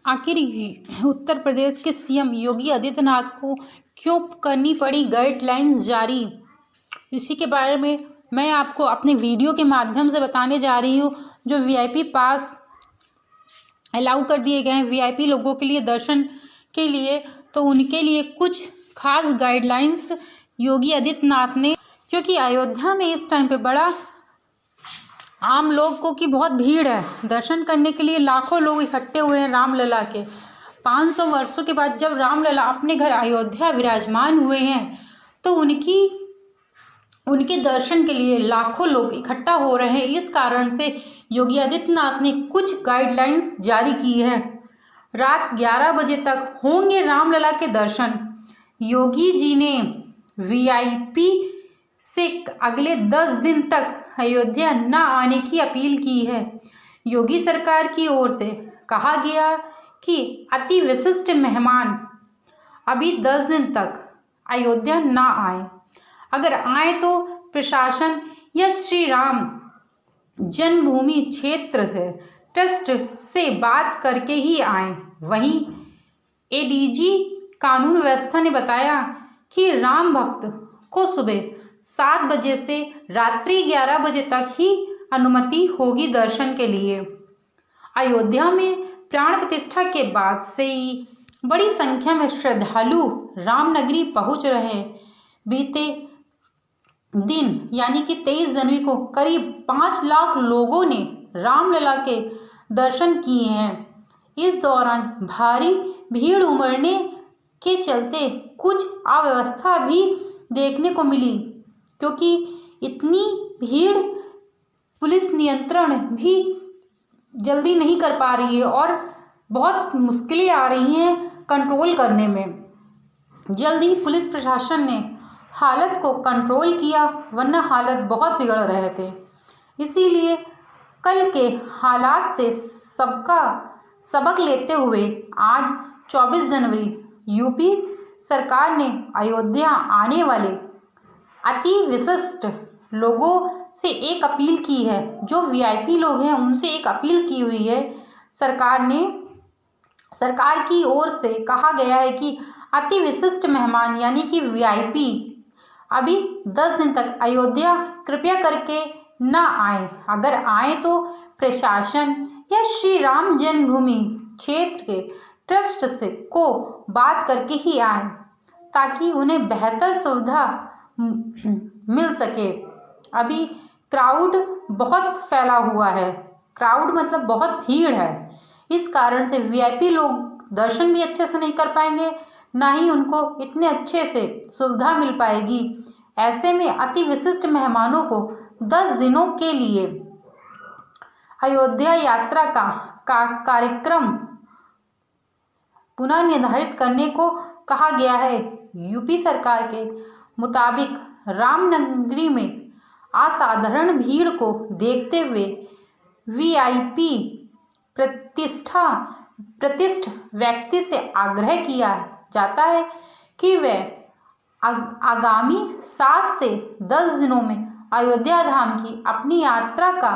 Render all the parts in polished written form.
आखिर उत्तर प्रदेश के सीएम योगी आदित्यनाथ को क्यों करनी पड़ी गाइडलाइंस जारी, इसी के बारे में मैं आपको अपने वीडियो के माध्यम से बताने जा रही हूँ। जो वीआईपी पास अलाउ कर दिए गए हैं वीआईपी लोगों के लिए दर्शन के लिए, तो उनके लिए कुछ खास गाइडलाइंस योगी आदित्यनाथ ने, क्योंकि अयोध्या में इस टाइम पे बड़ा आम लोगों की बहुत भीड़ है। दर्शन करने के लिए लाखों लोग इकट्ठे हुए हैं रामलला के। 500 वर्षों के बाद जब रामलला अपने घर अयोध्या विराजमान हुए हैं, तो उनके दर्शन के लिए लाखों लोग इकट्ठा हो रहे हैं। इस कारण से योगी आदित्यनाथ ने कुछ गाइडलाइंस जारी की है। रात 11 बजे तक होंगे रामलला के दर्शन। योगी जी ने वीआईपी से अगले 10 दिन तक अयोध्या न आने की अपील की है। योगी सरकार की ओर से कहा गया कि अति विशिष्ट मेहमान अभी 10 दिन तक अयोध्या न आए। अगर आए तो प्रशासन या श्री राम जन्मभूमि क्षेत्र से ट्रस्ट से बात करके ही आए। वहीं एडीजी कानून व्यवस्था ने बताया कि राम भक्त को सुबह 7 बजे से रात्रि 11 बजे तक ही अनुमति होगी दर्शन के लिए। अयोध्या में प्राण प्रतिष्ठा के बाद से ही बड़ी संख्या में श्रद्धालु रामनगरी पहुंच रहे हैं। बीते दिन यानी कि 23 जनवरी को करीब 5 लाख लोगों ने रामलला के दर्शन किए हैं। इस दौरान भारी भीड़ उमड़ने के चलते कुछ अव्यवस्था भी देखने को मिली, क्योंकि इतनी भीड़ पुलिस नियंत्रण भी जल्दी नहीं कर पा रही है और बहुत मुश्किलें आ रही हैं कंट्रोल करने में। जल्द ही पुलिस प्रशासन ने हालत को कंट्रोल किया, वरना हालत बहुत बिगड़ रहे थे। इसीलिए कल के हालात से सबका सबक लेते हुए आज 24 जनवरी यूपी सरकार ने अयोध्या आने वाले अति विशिष्ट लोगों से एक अपील की है। जो वीआईपी लोग हैं उनसे एक अपील की हुई है। सरकार की ओर से कहा गया है कि अति विशिष्ट मेहमान यानी कि वीआईपी अभी 10 दिन तक अयोध्या कृपया करके न आए। अगर आए तो प्रशासन या श्री राम जन्मभूमि क्षेत्र के ट्रस्ट से को बात करके ही आए, ताकि उन्हें बेहतर सुविधा मिल सके। अभी क्राउड बहुत फैला हुआ है, क्राउड मतलब बहुत भीड़ है। इस कारण से वीआईपी लोग दर्शन भी अच्छे से नहीं कर पाएंगे, ना ही उनको इतने अच्छे से सुविधा मिल पाएगी। ऐसे में अति विशिष्ट मेहमानों को 10 दिनों के लिए अयोध्या यात्रा का कार्यक्रम पुनः निर्धारित करने को कहा गया है। यूपी सरकार के मुताबिक रामनगरी में असाधारण भीड़ को देखते हुए वीआईपी प्रतिष्ठ व्यक्ति से आग्रह किया जाता है कि वे आगामी 7 से 10 दिनों में अयोध्या धाम की अपनी यात्रा का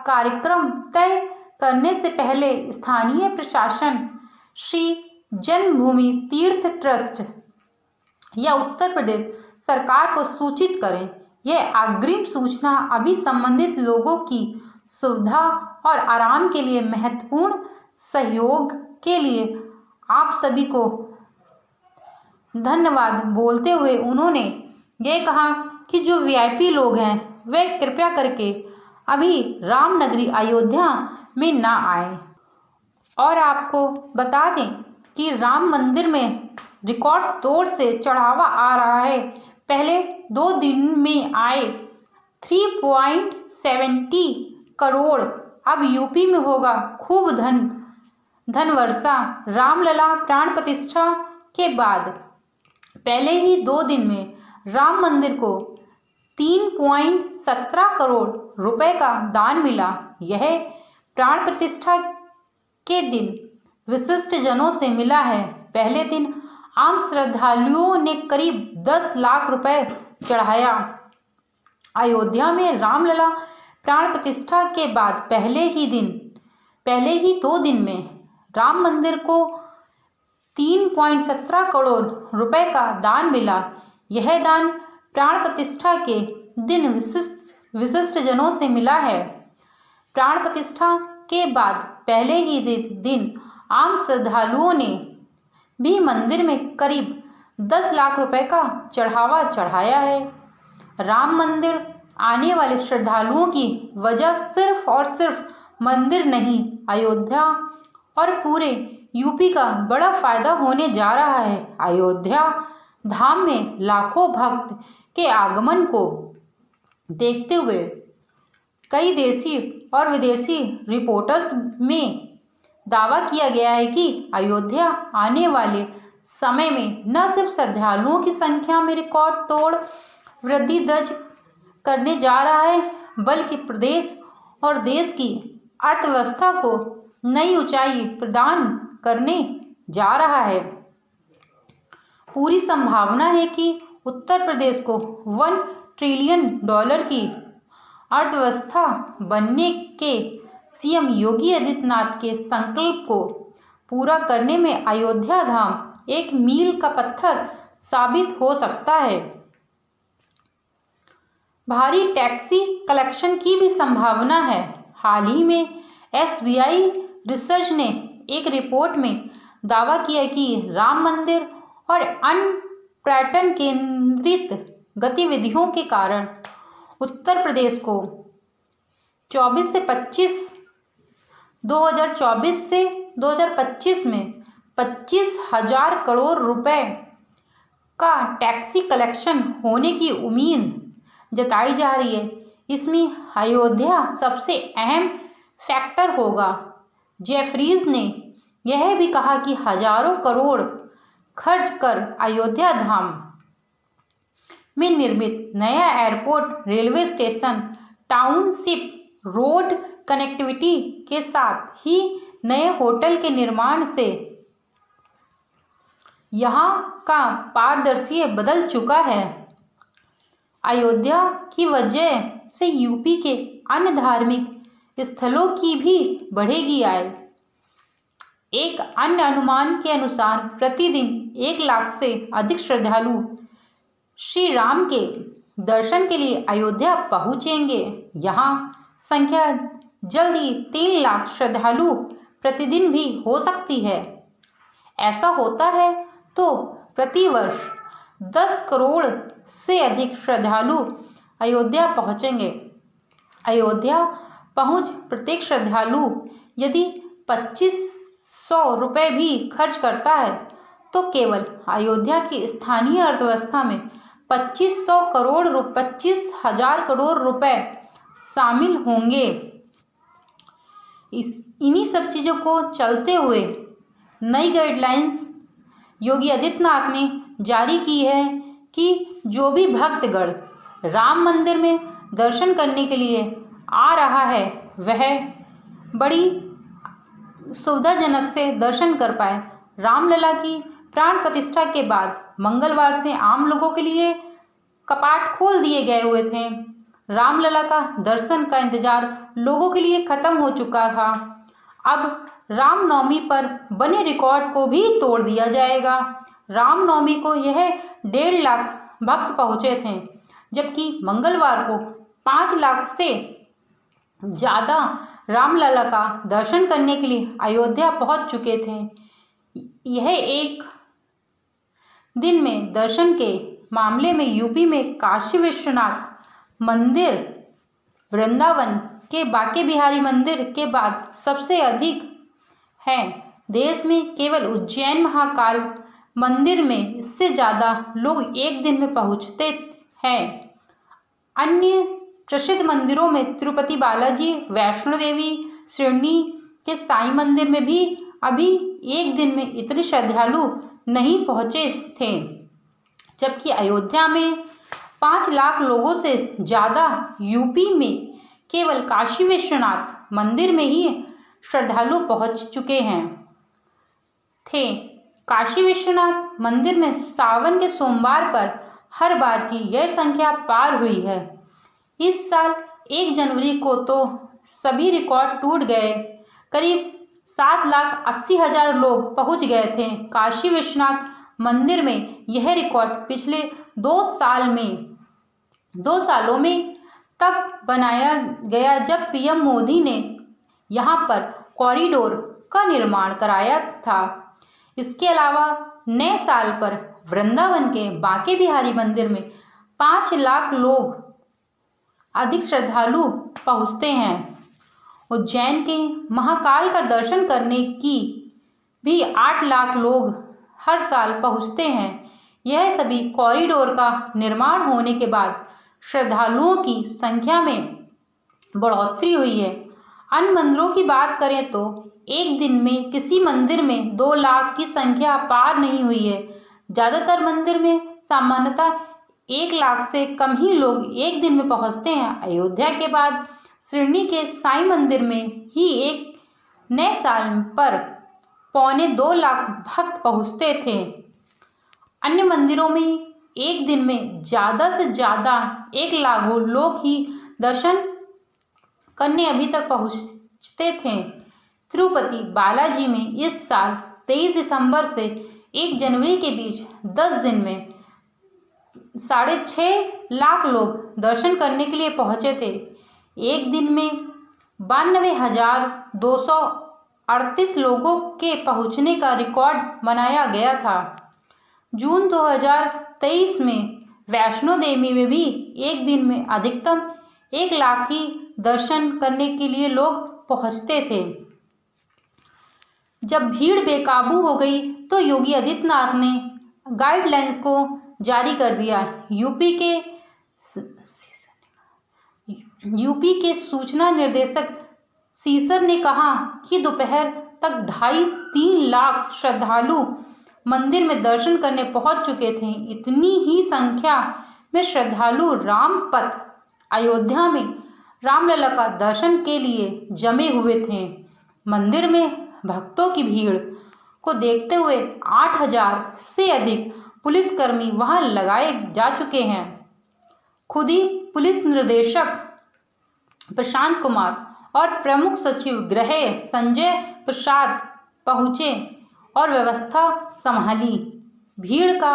कार्यक्रम तय करने से पहले स्थानीय प्रशासन, श्री जन्मभूमि तीर्थ ट्रस्ट या उत्तर प्रदेश सरकार को सूचित करें। यह अग्रिम सूचना अभी संबंधित लोगों की सुविधा और आराम के लिए महत्वपूर्ण सहयोग के लिए आप सभी को धन्यवाद बोलते हुए उन्होंने यह कहा कि जो वीआईपी लोग हैं वे कृपया करके अभी रामनगरी अयोध्या में ना आए। और आपको बता दें कि राम मंदिर में रिकॉर्ड तोड़ से चढ़ावा आ रहा है। पहले 2 दिन में आए 3.70 करोड़, अब यूपी में होगा खूब धन वर्षा। रामलला प्राण प्रतिष्ठा के बाद पहले ही 2 दिन में राम मंदिर को 3.17 करोड़ रुपए का दान मिला। यह प्राण प्रतिष्ठा के दिन विशिष्ट जनों से मिला है। पहले दिन आम श्रद्धालुओं ने करीब 10 लाख रुपए चढ़ाया। अयोध्या में रामलला प्राण प्रतिष्ठा के बाद पहले ही 2 दिन में राम मंदिर को 3.17 करोड़ रुपए का दान मिला। यह दान प्राण प्रतिष्ठा के दिन विशिष्ट जनों से मिला है। प्राण प्रतिष्ठा के बाद पहले ही दिन आम श्रद्धालुओं ने भी मंदिर में करीब 10 लाख रुपए का चढ़ावा चढ़ाया है। राम मंदिर आने वाले श्रद्धालुओं की वजह सिर्फ और सिर्फ मंदिर नहीं, अयोध्या और पूरे यूपी का बड़ा फायदा होने जा रहा है। अयोध्या धाम में लाखों भक्त के आगमन को देखते हुए कई देशी और विदेशी रिपोर्टर्स में दावा किया गया है कि अयोध्या आने वाले समय में न सिर्फ श्रद्धालुओं की संख्या में रिकॉर्ड तोड़ वृद्धि दर्ज करने जा रहा है, बल्कि प्रदेश और देश की अर्थव्यवस्था को नई ऊंचाई प्रदान करने जा रहा है। पूरी संभावना है कि उत्तर प्रदेश को $1 ट्रिलियन की अर्थव्यवस्था बनने के सीएम योगी आदित्यनाथ के संकल्प को पूरा करने में अयोध्या धाम एक मील का पत्थर साबित हो सकता है। भारी टैक्सी कलेक्शन की भी संभावना है। हाल ही में SBI रिसर्च ने एक रिपोर्ट में दावा किया कि राम मंदिर और अन्य पर्यटन केंद्रित गतिविधियों के कारण उत्तर प्रदेश को 2024 से 2025 में 25,000 करोड़ रुपए का टैक्सी कलेक्शन होने की उम्मीद जताई जा रही है। इसमें अयोध्या सबसे अहम फैक्टर होगा। जेफरीज ने यह भी कहा कि हजारों करोड़ खर्च कर अयोध्या धाम में निर्मित नया airport, railway station, township, road connectivity के साथ ही नए होटल के निर्माण से यहाँ का पारदर्शी बदल चुका है। अयोध्या की वजह से यूपी के अन्य धार्मिक स्थलों की भी बढ़ेगी आय। एक अन्य अनुमान के अनुसार प्रतिदिन 1 लाख से अधिक श्रद्धालु श्री राम के दर्शन के लिए अयोध्या पहुंचेंगे। यहाँ संख्या जल्द ही 3 लाख श्रद्धालु प्रतिदिन भी हो सकती है। ऐसा होता है तो प्रतिवर्ष 10 करोड़ से अधिक श्रद्धालु अयोध्या पहुंचेंगे। अयोध्या पहुंच प्रत्येक श्रद्धालु यदि 2500 रुपये भी खर्च करता है तो केवल अयोध्या की स्थानीय अर्थव्यवस्था में 25,000 करोड़ रुपए शामिल होंगे। इन्हीं सब चीज़ों को चलते हुए नई गाइडलाइंस योगी आदित्यनाथ ने जारी की है कि जो भी भक्तगण राम मंदिर में दर्शन करने के लिए आ रहा है वह बड़ी सुविधाजनक से दर्शन कर पाए। रामलला की प्राण प्रतिष्ठा के बाद मंगलवार से आम लोगों के लिए कपाट खोल दिए गए हुए थे। रामलला का दर्शन का इंतजार लोगों के लिए खत्म हो चुका था। अब रामनवमी पर बने रिकॉर्ड को भी तोड़ दिया जाएगा। रामनवमी को यह 1.5 लाख भक्त पहुंचे थे, जबकि मंगलवार को 5 लाख से ज़्यादा रामलला का दर्शन करने के लिए अयोध्या पहुंच चुके थे। यह एक दिन में दर्शन के मामले में यूपी में काशी विश्वनाथ मंदिर, वृंदावन के बांके बिहारी मंदिर के बाद सबसे अधिक है। देश में केवल उज्जैन महाकाल मंदिर में इससे ज़्यादा लोग एक दिन में पहुंचते हैं। अन्य प्रसिद्ध मंदिरों में तिरुपति बालाजी, वैष्णो देवी, शिरडी के साईं मंदिर में भी अभी एक दिन में इतने श्रद्धालु नहीं पहुंचे थे, जबकि अयोध्या में 5 लाख लोगों से ज़्यादा यूपी में केवल काशी विश्वनाथ मंदिर में ही श्रद्धालु पहुंच चुके थे। काशी विश्वनाथ मंदिर में सावन के सोमवार पर हर बार की यह संख्या पार हुई है। इस साल 1 जनवरी को तो सभी रिकॉर्ड टूट गए। करीब 7,80,000 लोग पहुंच गए थे काशी विश्वनाथ मंदिर में। यह रिकॉर्ड पिछले 2 सालों में तब बनाया गया जब पीएम मोदी ने यहाँ पर कॉरिडोर का निर्माण कराया था। इसके अलावा नए साल पर वृंदावन के बांके बिहारी मंदिर में 5 लाख लोग अधिक श्रद्धालु पहुँचते हैं। उज्जैन के महाकाल का दर्शन करने की भी 8 लाख लोग हर साल पहुँचते हैं। यह सभी कॉरिडोर का निर्माण होने के बाद श्रद्धालुओं की संख्या में बढ़ोतरी हुई है। अन्य मंदिरों की बात करें तो एक दिन में किसी मंदिर में 2 लाख की संख्या पार नहीं हुई है। ज़्यादातर मंदिर में सामान्यतः 1 लाख से कम ही लोग एक दिन में पहुंचते हैं। अयोध्या के बाद शिरडी के साईं मंदिर में ही एक नए साल पर 1.25 लाख भक्त पहुंचते थे। अन्य मंदिरों में एक दिन में ज़्यादा से ज़्यादा 1 लाख लोग ही दर्शन करने अभी तक पहुंचते थे। तिरुपति बालाजी में इस साल 23 दिसंबर से 1 जनवरी के बीच 10 दिन में 6.5 लाख लोग दर्शन करने के लिए पहुंचे थे। एक दिन में 92,238 लोगों के पहुंचने का रिकॉर्ड बनाया गया था। जून 2023 में वैष्णो देवी में भी एक दिन में अधिकतम 1 लाख ही दर्शन करने के लिए लोग पहुंचते थे। जब भीड़ बेकाबू हो गई तो योगी आदित्यनाथ ने गाइडलाइंस को जारी कर दिया। यूपी के सूचना निर्देशक सीसर ने कहा कि दोपहर तक 2.5-3 लाख श्रद्धालु मंदिर में दर्शन करने पहुंच चुके थे। इतनी ही संख्या में श्रद्धालु रामपथ अयोध्या में रामलला का दर्शन के लिए जमे हुए थे। मंदिर में भक्तों की भीड़ को देखते हुए 8,000 से अधिक पुलिसकर्मी वहां लगाए जा चुके हैं। खुद ही पुलिस निदेशक प्रशांत कुमार और प्रमुख सचिव गृह संजय प्रसाद पहुंचे और व्यवस्था संभाली। भीड़ का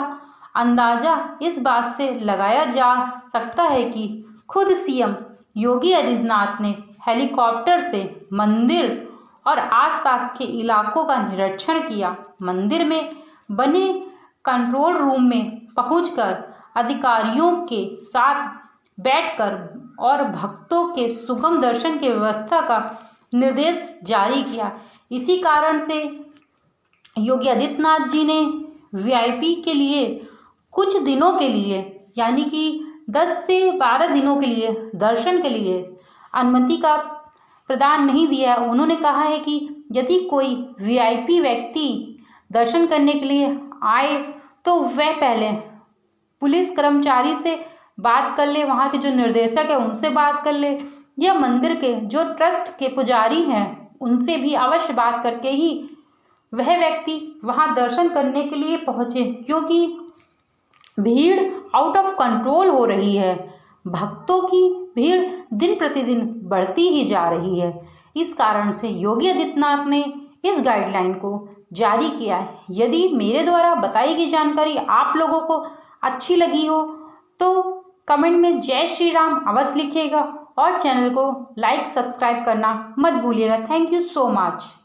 अंदाजा इस बात से लगाया जा सकता है कि खुद सीएम योगी आदित्यनाथ ने हेलीकॉप्टर से मंदिर और आसपास के इलाकों का निरीक्षण किया। मंदिर में बने कंट्रोल रूम में पहुंचकर अधिकारियों के साथ बैठकर और भक्तों के सुगम दर्शन की व्यवस्था का निर्देश जारी किया। इसी कारण से योगी आदित्यनाथ जी ने वीआईपी के लिए कुछ दिनों के लिए यानी कि 10 से 12 दिनों के लिए दर्शन के लिए अनुमति का प्रदान नहीं दिया। उन्होंने कहा है कि यदि कोई वीआईपी व्यक्ति दर्शन करने के लिए आए तो वह पहले पुलिस कर्मचारी से बात कर ले, वहाँ के जो निर्देशक है उनसे बात कर ले, या मंदिर के जो ट्रस्ट के पुजारी हैं उनसे भी अवश्य बात करके ही वह व्यक्ति वहाँ दर्शन करने के लिए पहुँचे, क्योंकि भीड़ आउट ऑफ कंट्रोल हो रही है। भक्तों की भीड़ दिन प्रतिदिन बढ़ती ही जा रही है। इस कारण से योगी आदित्यनाथ ने इस गाइडलाइन को जारी किया है। यदि मेरे द्वारा बताई गई जानकारी आप लोगों को अच्छी लगी हो तो कमेंट में जय श्री राम अवश्य लिखिएगा और चैनल को लाइक सब्सक्राइब करना मत भूलिएगा। Thank you so much.